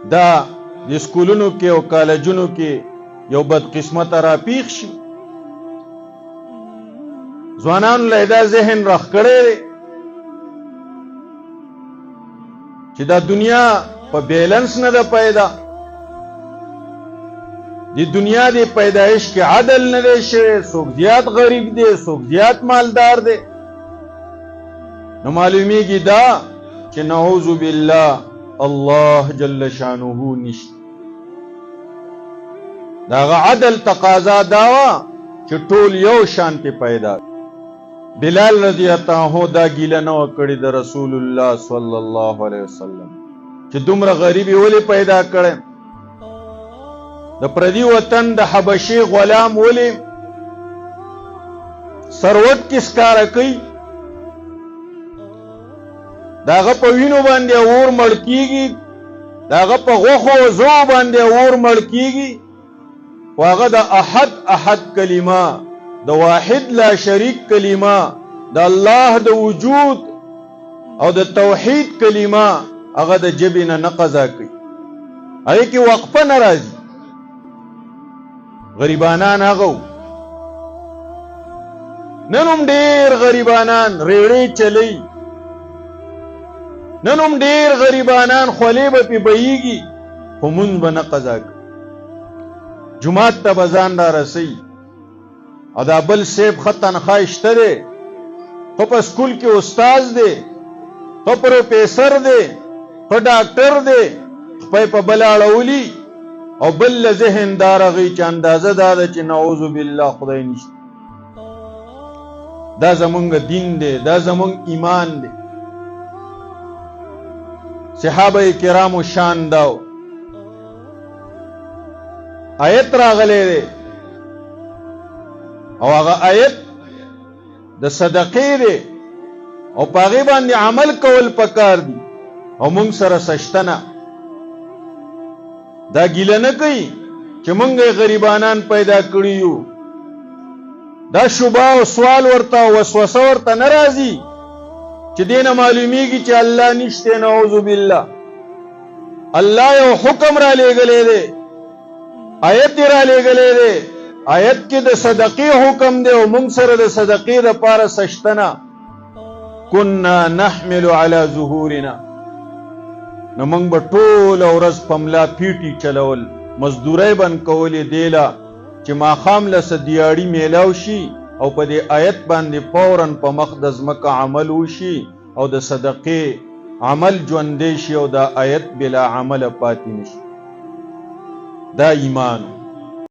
دا د سکولونو کې او کالجونو کې یو بد قسمت را پیښ شي. ځوانانو له دا ذهن راخ کړی چې دا دنیا په بیلنس نه ده پیدا، دی دنیا دی پیدایش کې عدل نه دی شوی، څوک زیات غریب دی څوک زیات مالدار دی. نو معلومیږي دا چې نعوذ بالله الله جل شانه نشته. داغه عدل تقاضا دا وه چې ټول یو شانتي پیدا. بلال رضی الله عنه دا ګیله نه وه کړې د رسول الله صلی الله علیه وسلم چې دومره غریبي ولې پیدا کړی، د پردي وطن د حبشي غلام ولې سروت کې ښکاره کوي، داغه په وینو باندې اور مړ کیږي، داغه په غوښو زو باندې اور مړ کیږي، خو هغه د احد کلمه، د واحد لا شریک کلمه، د الله د وجود او د توحید کلمه هغه د جبې نه قضا کوي، هغې کې وقفه نه راځي. غریبانان هغه نن هم ډېر غریبانان ریړې چلی، نن هم ډېر غریبانان خولې به پې بهیږي خو مونځ به نه قضا کوي، جومات ته به ځان را رسوي. او دا بل صیب ښه تنخواه شته دی، ښه په سکول کې استاذ دی، ښه پروفیسر دی، ښه ډاکټر دی، خپی په بل اړولي او بل له ذهن دا رغوي چې اندازه دا ده چې نعوذ بالله خدای نشته. دا زمونږ دین دی، دا زمونږ ایمان دی. صحابه کرامو شان داو آیت راغلی دی او هغه آیت د صدقې دی او په هغې باندې عمل کول پکار دي او موږ سره سشته نه. دا ګیله نه کوي چې موږ غریبانان پیدا کړي یو، دا شبهه او سوال ورته وسوسه ورته نه راځي چې دې نه معلومیږي چې الله نشته. نعوذ بالله. الله یو حکم را لېږلی دی، آیت یې را لېږلی دی، آیت کې د صدقې حکم دی او موږ سره د صدقې دپاره سشته نه. کنا نحمل علی ظهورنا، نو موږ به ټوله ورځ په ملا پیټي چلول، مزدورۍ بند کولې دیله چې ماښام له څه دیاړي میلاو شي او په دې آیت باندې فوراً په مخ د ځمکه عمل وشي او د صدقې عمل ژوندی شي او دا آیت بلا عمله پاتې نشي. دا ایمان